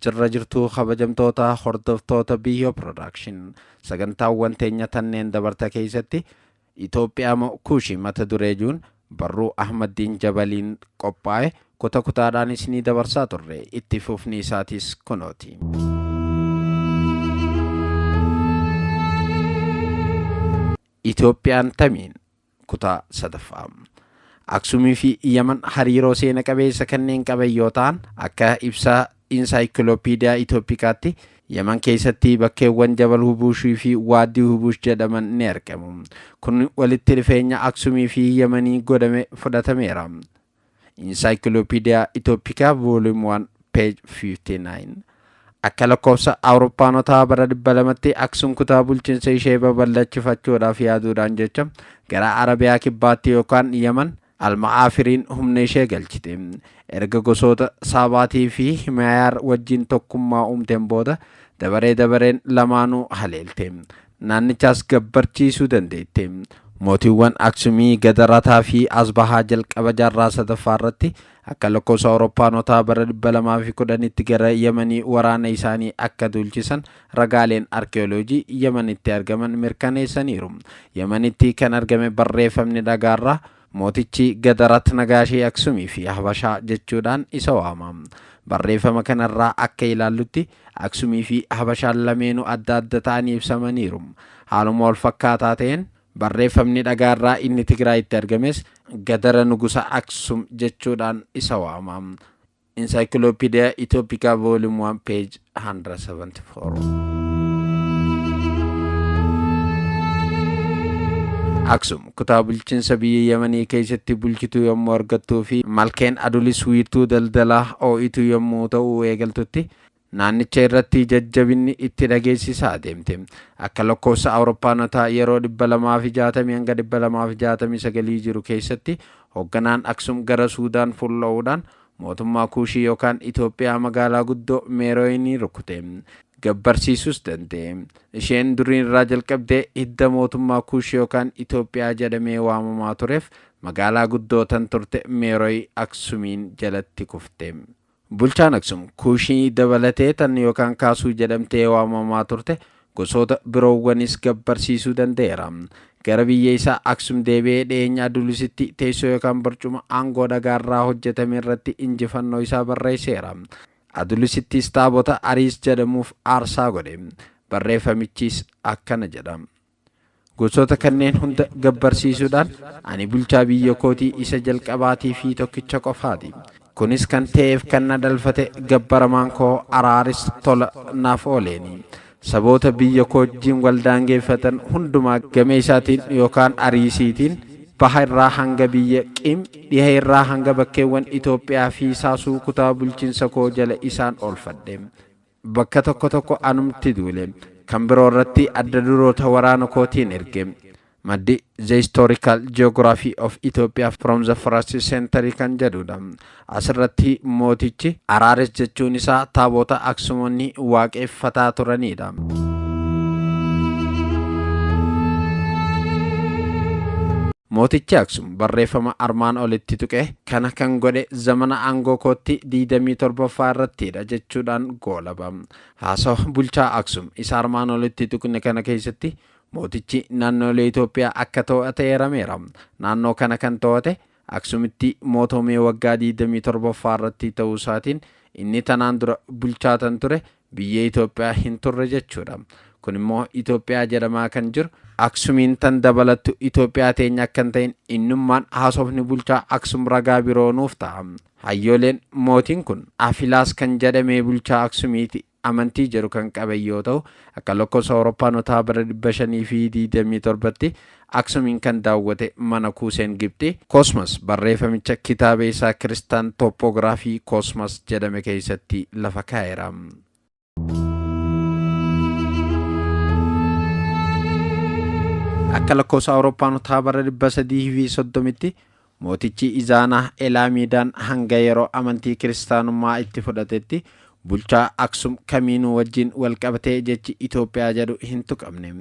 Jirra jirtuu kabajamtoota hordoftoota Biyyoo Production sagantaawwan teenya tanneen dabarta keessatti Itoophiyaa kuushii mata duree juun barruu Ahmadiin Jabaliin qophaa'e kutaa kutaadhaan isinii dabarsaa turre itti fufni isaatis kunooti. Itoophiyaan tamiin kutaa sadaffaa. Aksumii fi Yaman hariiroo seena qabeessa kanneen qaban yoo ta'an akka ibsaa Encyclopedia Ethiopicaatti Yaman keessatti bakkeewwan Jabal Hubuushii fi Waadii Hubuush jedhaman ni argamu. Kun walitti dhufeenya Aksumii fi Yamanii godhame fudhatameera. Encyclopedia Ethiopia Volume 1 page 59. Akka lakkoofsa Awurooppaanotaa bara 200tti Aksum kutaa bulchiinsa ishee babal'achifachuudhaaf yaaduudhaan jecha gara Arabiyaa kibbaatti yookaan Yaman Almaafiriin humna ishee galchite. Erga gosoota Saabaatii fi Himayaar wajjin tokkummaa uumteen booda dabareen lamaanuu haleelte. Naannichaas gabbarchiisuu dandeette. Mootiiwwan Aksumii Gadarataa fi Asbahaa jalqaba jaarraa sadaffaa irratti akka lakkoofsa Awurooppaanotaa bara 210tti gara Yamanii waraana isaanii akka dulchisan ragaaleen arkeoloojii Yamanitti argaman mirkaneessaniiru. Yamanitti kan argame barreeffamni dhagaarraa mootichi Gadarat Nagaashee Aksumii fi Habashaa jechuudhaan isa waama. Barreeffama kanarraa akka ilaallutti Aksumii fi Habashaan lameenuu adda adda ta'anii ibsamaniiru. Haaluma wal fakkaataa ta'een barreeffamni dhagaarraa inni Tigraayitti argames Gadara Nugusa Aksum jechuudhaan isa waama. Encyclopedia Ethiopia Volume 1 page 174. Aksum kutaa bulchiinsa biyya Yamanii keessatti bulchituu yommuu argattuu fi malkeen adulis wiirtuu daldalaa oo'ituu yommuu ta'u eegaltutti naannicha irratti jajjabinni itti dhageessisaa deemte. Akka lakkoofsa Awurooppaanotaa yeroo 260 hanga 269 jiru keessatti hoogganaan Aksum gara Suudaan fuulla'uudhaan mootummaa Kuushii yookaan Itoophiyaa magaalaa guddoo Meerooyinii rukute. Gabbarsiisus danda'e. Isheen duriin irraa jalqabdee hidda mootummaa Kuushii yookaan Itoophiyaa jedhamee waamamaa tureef magaalaa guddoo tan turte Meerooy Aksumiin jalatti kufte. Bulchaan Aksum Kuushii dabalatee tan yookaan Kaasuu jedhamtee waamamaa turte gosoota biroowwanis gabbarsiisuu danda'eera. Gara biyya isaa Aksum deebi'ee dhiyeenya Adulisitti teessoo yookaan barcuma aangoo dhagaarraa hojjetame irratti injifannoo isaa barreesseera. Adulisittis taabota Ariis jedhamuuf aarsaa godhe. Barreeffamichis akkana jedha. Gosoota kanneen hunda gabbarsiisuudhaan ani bulchaa biyya kootii isa jalqabaatii fi tokkicha qofaati. Kunis kan ta'eef kan na dalfate gabbaramaan koo Araaris tola naaf ooleeni. Saboota biyya koo wajjin waldaangeeffatan hundumaa game isaatiin yookaan Ariisiitiin baha irraa hanga biyya Qim dhiha irraa hanga bakkeewwan Itoophiyaa fi Saasuu kutaa bulchiinsa koo jala isaan oolfadhe. Bakka tokko anumti duule kan biroo irratti adda duroota waraana kootiin erge. Maddi The Historical Geography of Ethiopia from the First Century kan jedhudha. Asirratti mootichi Araaris jechuun isaa taabota Aksumoonni waaqeffataa turanidha. Mootichi Aksum barreeffama armaan olitti tuqe kana kan godhe zamana aangoo kootti 27ffaa irrattidha jechuudhaan goolaba. Haasawa bulchaa Aksum isa armaan olitti tuqne kana keessatti mootichi naannolee Itoophiyaa akka to'ate eerameera. Naannoo kana kan to'ate Aksumitti mootumee waggaa 27ffaa irratti ta'uu isaatiin inni tanaan dura bulchaatan ture biyya Itoophiyaa hin turre jechuudha. Kun immoo Itoophiyaa jedhamaa kan jiru Aksumiin tan dabalattu Itoophiyaa teenya akkan ta'in innummaan haasofni bulchaa Aksum ragaa biroo nuuf ta'a. Hayyooleen mootiin kun Afilaas kan jedhamee bulchaa Aksumiiti amantii jedhu kan qaban yoo ta'u akka lakkoofsa Awurooppaanotaa bara 527tti Aksumiin kan daawwate mana Kuuseen Gibxi Kosmas barreeffamicha kitaaba isaa Kiristaan Toppoogiraafii Kosmas jedhame keessatti lafa kaa'eera. Akka lakkoofsa Awurooppaanotaa bara 330tti mootichi Izaanaa Elaamiidaan hanga yeroo amantii kiristaanummaa itti fudhatetti bulchaa Aksum kamiinuu wajjin wal qabatee jechi Itoophiyaa jedhu hin tuqamne.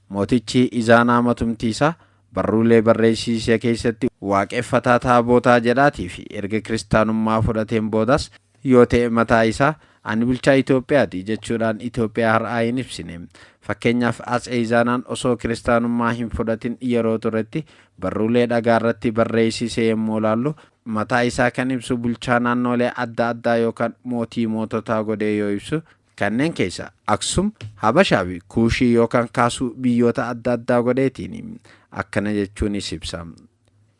Mootichi Izaanaa matumtiisa barruulee barreessiisee keessatti waaqeffataa taabotaa jedhaatii fi erga kiristaanummaa fudhateen boodas yoo ta'e mataa isaa ani bulchaa Itoophiyaati jechuudhaan Itoophiyaa har'aa hin ibsine. Fakkeenyaaf Atsee Izaanaan osoo kiristaanummaa hin fudhatin yeroo turetti barruulee dhagaa irratti barreessisee yommuu ilaallu mataa isaa kan ibsu bulchaa naannolee adda addaa yookaan mootii moototaa godhee yoo ibsu kanneen keessa Aksum, Habashaa fi Kuushii yookaan kaasuu biyyoota adda addaa godheetiin akkana jechuunis ibsa.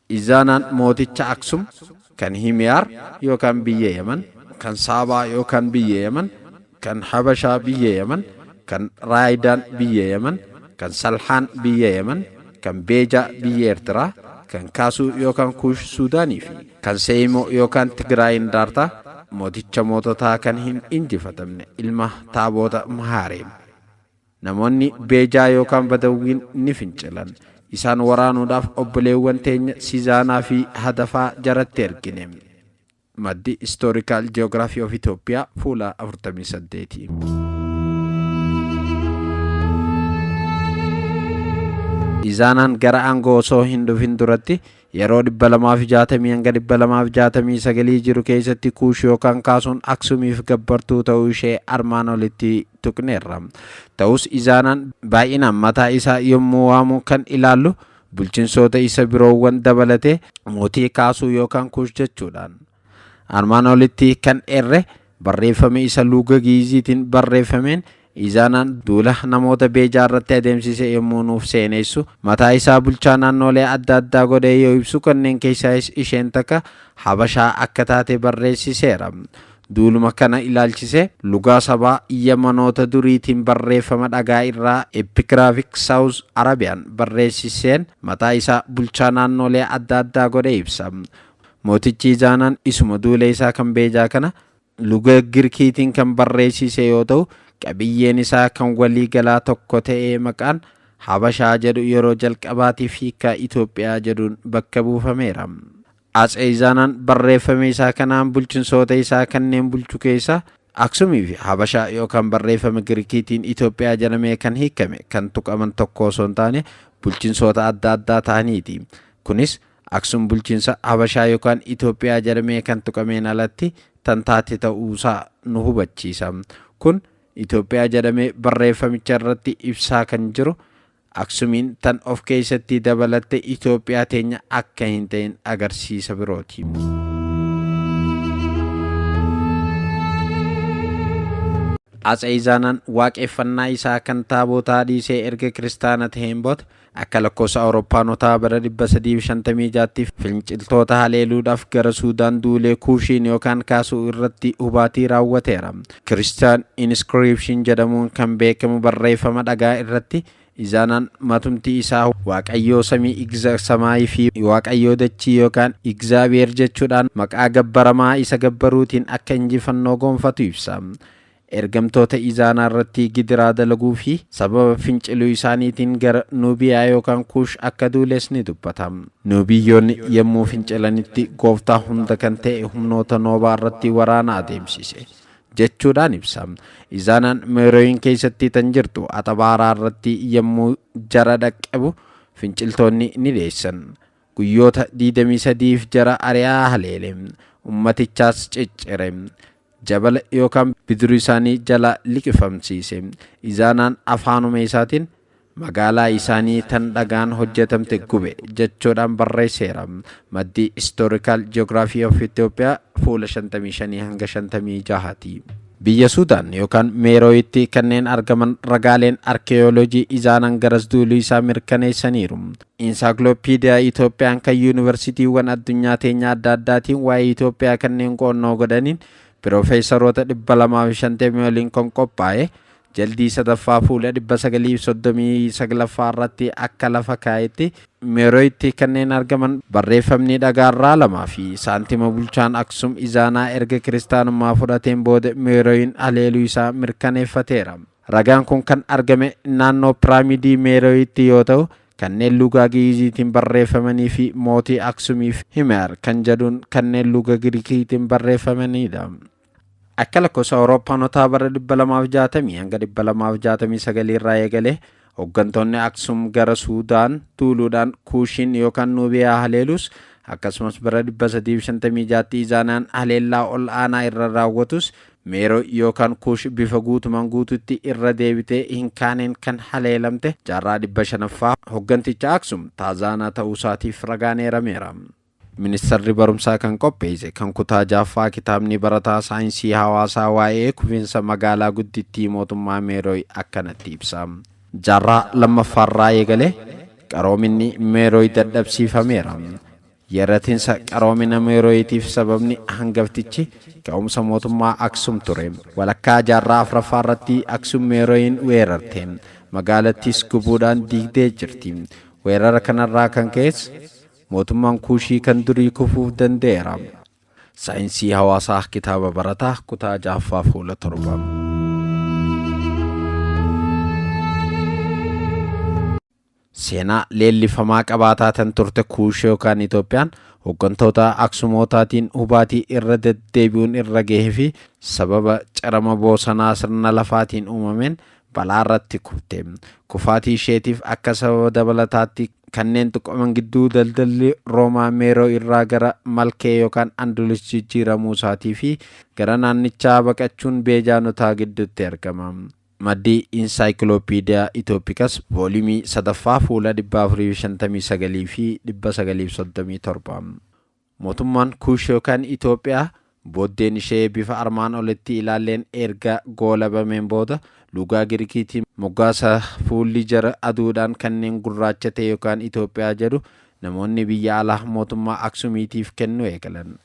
Izaanaan mooticha Aksum kan Himiyaar yookaan biyya Yaman, kan Saabaa yookaan biyya Yaman, kan Habashaa biyya Yaman, kan Raayidaan biyya Yaman, kan Salhaan biyya Yaman, kan Beejaa biyya Eertiraa, kan Kaasuu yookaan Kuush Suudaanii fi kan Seeyimoo yookaan Tigraayin daartaa mooticha moototaa kan hin injifatamne ilma Taaboota Mahaareem. Namoonni Beejaa yookaan Badawwiin ni fincilan. Isaan waraanuudhaaf obboleewwan teenya Sizaanaa fi Hadafaa jaratti ergine. Maddi Historical Geography of Ethiopia fuula 48. Izaanaan gara aangoo osoo hin dhufin duratti yeroo 260 hanga 269 jiru keessatti Kuush yookaan Kaasuun Aksumiif gabbartuu ta'uu ishee armaan olitti tuqneerra. Ta'us Izaanaan baay'inaan mataa isaa yommuu waamu kan ilaallu bulchinsoota isa biroowwan dabalatee mootii Kaasuu yookaan Kuush jechuudhaan. Armaan olitti kan erre barreeffame isa luuga Giiziitiin barreeffameen Izaanaan duula namoota Beejaa irratti adeemsise yommuu nuuf seenessu mataa isaa bulchaa naannolee adda addaa godhee yoo ibsu kanneen keessaa isheen takka Habashaa akka taate barreessiseera. Duuluma kana ilaalchise lugaa sabaa Yamanoota duriitiin barreeffama dhagaa irraa Epigraphic South Arabian barreessiseen mataa isaa bulchaa naannolee adda addaa godhee ibsa. Mootichi Izaanaan isuma duula isaa kan Beejaa kana luga Girkiitiin kan barreessise yoo ta'u qabiyyeen isaa kan walii galaa tokko ta'ee maqaan Habashaa jedhu yeroo jalqabaatiif hiika Itoophiyaa jedhuun bakka buufameera. Atsee Izaanaan barreeffame isaa kanaan bulchinsoota isaa kanneen bulchu keessa Aksumii fi Habashaa yookaan barreeffama Girkiitiin Itoophiyaa jedhamee kan hiikame kan tuqaman tokko osoo hin taane bulchinsoota adda addaa ta'aniiti. Kunis Aksum bulchinsa Habashaa yookaan Itoophiyaa jedhamee kan tuqameen alatti tan taate ta'uusaa nu hubachiisa. Kun Itoophiyaa jedhamee barreeffamicha irratti ibsaa kan jiru Aksumiin tan of keessatti dabalatte Itoophiyaa teenya akka hin ta'in agarsiisa birooti. Atsee Izaanaan waaqeffannaa isaa kan taabootaa dhiisee erga kiristaana ta'een booda akka lakkoofsa Awurooppaanotaa bara 356 finciltoota haleeluudhaaf gara Suudaan duulee Kuushiin yookaan Kaasuu irratti hubaatii raawwateera. Christian Inscription jedhamuun kan beekamu barreeffama dhagaa irratti Izaanaan matumti isaa Waaqayyoo samii Samaayii fi Waaqayyoo dachii yookaan Igzaabeer jechuudhaan maqaa gabbaramaa isa gabbaruutiin akka injifannoo gonfatu ibsa. Ergamtoota Izaanaa irratti gidiraa dalaguu fi sababa finciluu isaaniitiin gara Nuubiyaa yookaan Kuush akka duules ni dubbata. Nuubiyyoonni yommuu fincilanitti gooftaa hunda kan ta'e humnoota Noobaa irratti waraana adeemsise jechuudhaan ibsa. Izaanaan Meerooyin keessatti tan jirtu Axabaaraa irratti yommuu jara dhaqqabu finciltoonni ni deessan. Guyyoota 23f jara ari'aa haleele. Ummatichaas ciccire. Jabala yookaan bidiruu isaanii jala liqifamsiise. Izaanaan afaanuma isaatiin magaalaa isaanii tan dhagaan hojjetamte gube jechuudhaan barreesseera. Maddi Historical Geography of Ethiopia fuula 55 hanga 56. Biyya Suudaan yookaan Meerooyitti kanneen argaman ragaaleen arkeeyoolojii Izaanaan garas duuluu isaa mirkaneessaniiru. Ensaayikiloopiidiyaa Itoophiyaan kan yuunivarsiitiiwwan addunyaa teenya adda addaatiin waa'ee Itoophiyaa kanneen qo'annoo godhaniin Piroofeesaroota 250 waliin kan qophaa'e jaldii sadaffaa fuula 939 irratti akka lafa kaa'etti Meerooyitti kanneen argaman barreeffamni dhagaarraa 2 fi saantima bulchaan Aksum Izaanaa erga kiristaanummaa fudhateen booda Meerooyin haleeluu isaa mirkaneeffateera. Ragaan kun kan argame naannoo piraamidii Meerooyitti yoo ta'u kanneen lugaa Giiziitiin barreeffamanii fi mootii Aksumiif Himiyaar kan jedhuun kanneen lugaa Girikiitiin barreeffamanidha. Akka lakkoofsa Awurooppaanotaa bara 260 hanga 269 irraa eegalee hooggantoonni Aksum gara Suudaan duuluudhaan Kuushiin yookaan Nuubiyaa haleelus akkasumas bara 356 Izaanaan haleellaa ol aanaa irra raawwatus Meeroo yookaan Kuush bifa guutumaan guututti irra deebitee hin kaaneen kan haleelamte jaarraa 500ffaa hogganticha Aksum Taazaanaa ta'uu isaatiif ragaan eerameera. Ministeerri barumsaa kan qopheesse kan kutaa 6ffaa kitaabni barataa saayinsii hawaasaa waa'ee kufiinsa magaalaa guddittii mootummaa Meeroo akkanatti ibsa. Jaarraa lammaffaarraa eegalee qaroominni Meeroo dadhabsiifameera. Yeratiinsa qaroomina Meerootiif sababni hangaftichi ka'umsa mootummaa Aksum ture. Walakkaa jaarraa afuraffaarratti Aksum Meerooyin weerarte. Magaalattis gubuudhaan diigdee jirti. Weerara kanarraa kan ka'es mootummaan Kuushii kan durii kufuuf danda'eera. Saayinsii hawaasaa kitaaba barataa kutaa 6ffaa fuula 7. Seenaa leellifamaa qabaataa tan turte Kuush yookaan Itoophiyaan hoggantoota Aksumootaatiin hubaatii irra deddeebi'uun irra gahee fi sababa carama boosanaa sirna lafaatiin uumameen balaa irratti kufte. Kufaatii isheetiif akka sababa dabalataatti kanneen tuqaman gidduu daldalli Roomaa Meeroo irraa gara Malkee yookaan Andulis jijjiiramuu isaatii fi gara naannichaa baqachuun beejaanotaa gidduutti argama. Maddii Insaayikiloopiidiyaa Itoophikas voolumii 3ffaa fuula 459 fi 937. Mootummaan Kuush yookaan Itoophiyaa booddeen ishee bifa armaan olitti ilaalleen erga goolabameen booda lugaa Girikiitiin moggaasa fuulli jara aduudhaan kanneen gurraacha ta'e yookaan Itoophiyaa jedhu namoonni biyya alaa mootummaa Aksumiitiif kennu eegalan.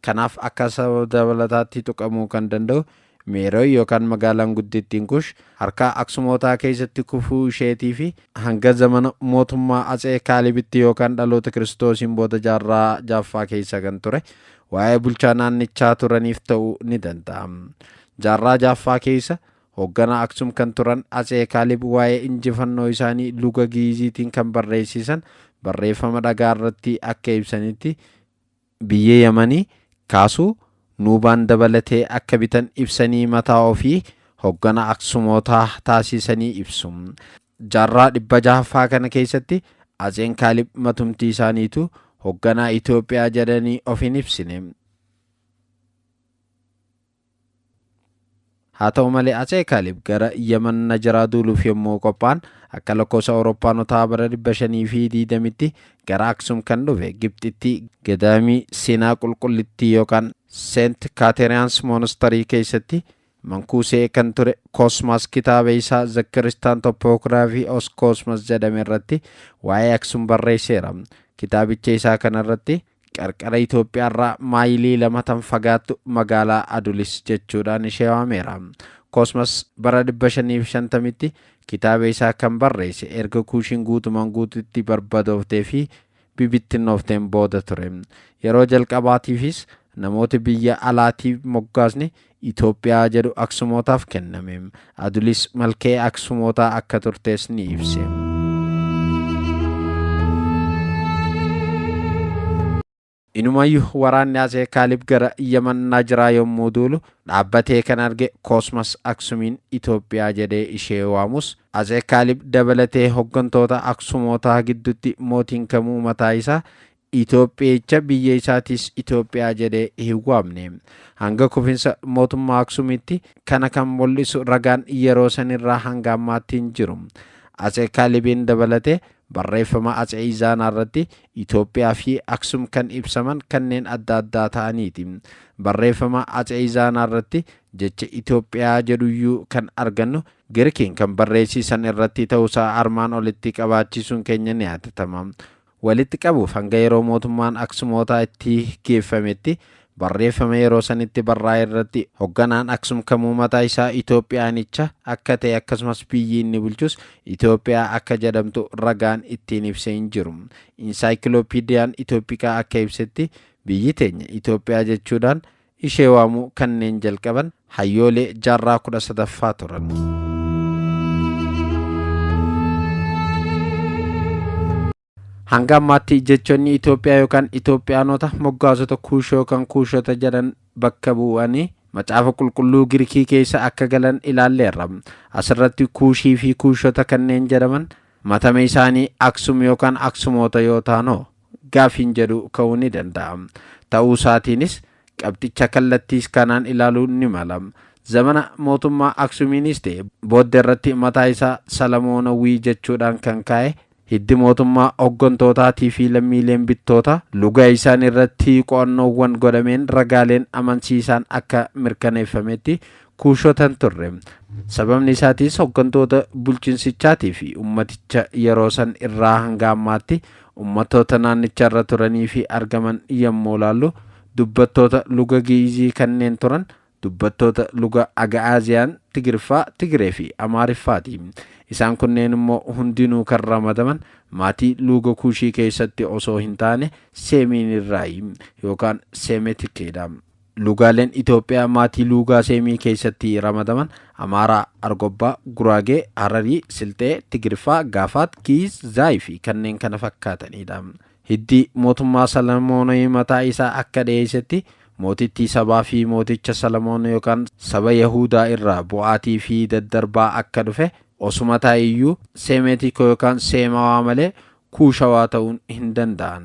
Kanaaf akka sababa dabalataatti tuqamuu kan danda'u Meeroo yookaan magaalaan guddittiin Kuush harka Aksumootaa keessatti kufuu isheetii fi hanga zamana mootummaa Atsee Kaalibitti yookaan dhaloota Kiristoosiin booda jaarraa 6ffaa keessa kan ture waa'ee bulchaa naannichaa turaniif ta'uu ni danda'a. Jaarraa 6ffaa keessa hoogganaa Aksum kan turan Atsee Kaalib waa'ee injifannoo isaanii luga Giiziitiin kan barreessisan barreeffama dhagaa irratti akka ibsanitti biyya Yamanii kaasuu nuubaan dabalatee akka bitan ibsanii mataa ofii hoogganaa Aksumootaa taasisanii ibsu. Jaarraa 600ffaa kana keessatti Atseen Kaalib matumtii isaaniitu hoogganaa Itoophiyaa jedhanii of hin ibsine. Haa ta'u malee Atsee Kaalib gara Yaman Najaraa duuluuf yommuu qophaa'an akka lakkoofsa Awurooppaanotaa bara 520tti gara Aksum kan dhufe Gibxitti gadaamii Siinaa qulqullittii yookaan Seent Kaateriyaans Moonastarii keessatti mankuusee kan ture Koosmas kitaaba isaa The Christian Topography of Cosmos jedhame irratti waa'ee Aksum barreesseera. Kitaabicha isaa kanarratti qarqara Itoophiyaarraa maayilii 2 tan fagaattu magaalaa Adulis jechuudhaan ishee waameera. Koosmas bara 550tti kitaaba isaa kan barreesse erga Kuushiin guutumaan guututti barbadooftee fi bibittinnoofteen booda ture. Yeroo jalqabaatiifis namoota biyya alaatiif moggaasni Itoophiyaa jedhu Aksumootaaf kenname. Adulis malkee Aksumootaa akka turtes ni ibse. Inumayyuu waraanni Atsee Kaalib gara Yaman Najaraa yommuu duulu dhaabbatee kan arge Koosmas Aksumiin Itoophiyaa jedhee ishee waamus Atsee Kaalib dabalatee hoggantoota Aksumootaa gidduutti mootiin kamuu mataa isaa Itoophiyicha biyya isaatis Itoophiyaa jedhee hin waamne. Hanga kufinsa mootummaa Aksumitti kana kan mul'isu ragaan yeroo sanirraa hanga ammaatti hin jiru. Atsee Kaalibiin dabalatee barreeffama Atsee Izaanaa irratti Itoophiyaa fi Aksum kan ibsaman kanneen adda addaa ta'aniiti. Barreeffama Atsee Izaanaa irratti jecha Itoophiyaa jedhuyyuu kan argannu Girikiin kan barreessisan irratti ta'uusaa armaan olitti qabaachisuun keenya ni yaadatama. Walitti qabuuf hanga yeroo mootummaan Aksumootaa itti geeffametti barreeffama yeroo sanitti barraa'e irratti hoogganaan Aksum kamuu mataa isaa Itoophiyaanicha akka ta'e akkasumas biyyi inni bulchus Itoophiyaa akka jedhamtu ragaan ittiin ibsee hin jiru. Insaayikiloopiidiyaan Itoophiyaa akka ibsetti biyyi teenya Itoophiyaa jechuudhaan ishee waamuu kanneen jalqaban hayyoolee jaarraa 13ffaa turan. Hanga ammaatti jechoonni Itoophiyaa yookaan Itoophiyaanota moggaasota Kuush yookaan Kuushota jedhan bakka bu'anii macaafa qulqulluu Girikii keessa akka galan ilaalleerra. Asirratti Kuushii fi Kuushota kanneen jedhaman matame isaanii Aksum yookaan Aksumoota yoo ta'anoo gaafiin jedhu ka'uu ni danda'a. Ta'uu isaatiinis qabxicha kallattiis kanaan ilaaluun ni mala. Zamana mootummaa Aksumiinis ta'e booddee irratti mataa isaa Salamoonawwii jechuudhaan kan kaa'e hiddi mootummaa hoggantootaatii fi lammiileen bittoota luga isaan irratti qo'annoowwan godhameen ragaaleen amansiisaan akka mirkaneeffametti kuushotan turre. Sababni isaatis hoggantoota bulchiinsichaatii fi ummaticha yeroo san irraa hanga ammaatti ummattoota naannicharra turanii fi argaman yommuu laallu dubbattoota luga Giizii kanneen turan dubbattoota luga Agaaziyaan, Tigriffaa, Tigree fi Amaariffaati. Isaan kunneen immoo hundinuu kan ramadaman maatii luga Kuushii keessatti osoo hin taane Seemiin irraayi yookaan Seemetikeedha. Lugaaleen Itoophiyaa maatii lugaa Seemii keessatti ramadaman Amaaraa, Argobbaa, Guraagee, Hararii, Silxee, Tigriffaa, Gaafaat, Giiz, Zaayii fi kanneen kana fakkaatanidha. Hiddi mootummaa Salamoonii mataa isaa akka dhiyeessetti mootitti sabaa fi mooticha Salamoon yookaan saba Yahudaa irraa bu'aatii fi daddarbaa akka dhufe osuma taa'iyyuu Seemetikoo yookaan Seemawaa malee Kuushawaa ta'uun hin danda'an.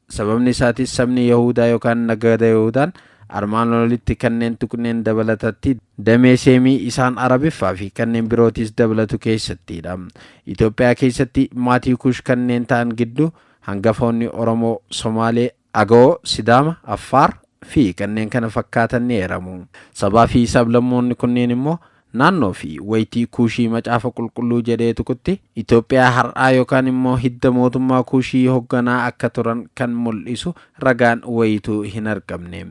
Sababni isaatis sabni Yahudaa yookaan nagada Yahudaan armaan olitti kanneen tuqneen dabalatatti damee Seemii isaan Arabiffaa fi kanneen birootis dabalatu keessattidha. Itoophiyaa keessatti maatii Kuush kanneen ta'an gidduu hangafoonni Oromoo, Somaalee, Agawoo, Sidaama, Affaar fi kanneen kana fakkaatan ni eeramu. Sabaa fi sablammoonni kunneen immoo naannoo fi wayitii Kuushii macaafa qulqulluu jedhee tuqutti Itoophiyaa har'aa yookaan immoo hidda mootummaa Kuushii hoogganaa akka turan kan mul'isu ragaan wayituu hin argamne.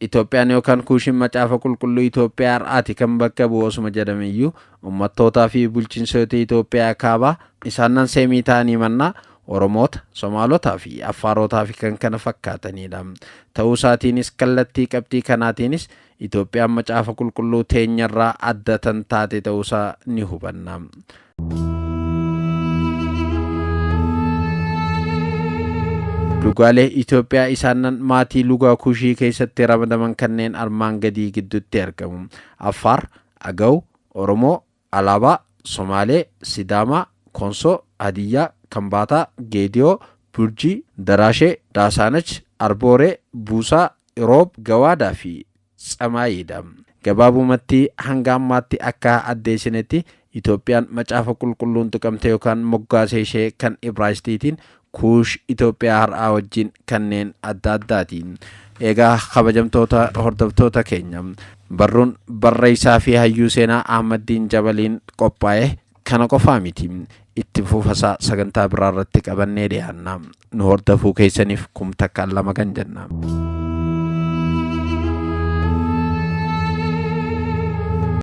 Itoophiyaan yookaan Kuushiin macaafa qulqulluu Itoophiyaa har'aati kan bakka bu'u osuma jedhameyyuu ummattootaa fi bulchiinsoota Itoophiyaa kaabaa isaanan Seemii ta'anii mannaa Oromoota, Somaalotaa fi Affaarotaa fi kan kana fakkaatanidha. Ta'uu isaatiinis kallattii qabxii kanaatiinis Itoophiyaan macaafa qulqulluu teenyarraa adda tan taate ta'uusaa ni hubanna. Lugaalee Itoophiyaa isaanan maatii lugaa Kuushii keessatti ramadaman kanneen armaan gadii gidduutti argamu. Affaar, Agaw, Oromoo, Alaabaa, Somaalee, Sidaamaa, Konsoo, Hadiyyaa, Kambaataa, Geediyoo, Burjii, Daraashee, Daasaanach, Arbooree, Buusaa, Iroob, Gawaadaa fi Tsamaayiidha. Gabaabumatti hanga ammaatti akka addeessinetti Itoophiyaan macaafa qulqulluun tuqamte yookaan moggaasee ishee kan Ibraayistiitiin Kuush Itoophiyaa har'aa wajjin kanneen adda addaatiin. Egaa kabajamtoota hordoftoota keenya barruun barreessaa fi hayyuu seenaa Ahmaddiin Jabaliin qophaa'e kana qofaa miti. Itti fufasaa sagantaa biraa irratti qabannee dhiyaanna. Nu hordofuu keessaniif kumtakkaan lama kan jenna.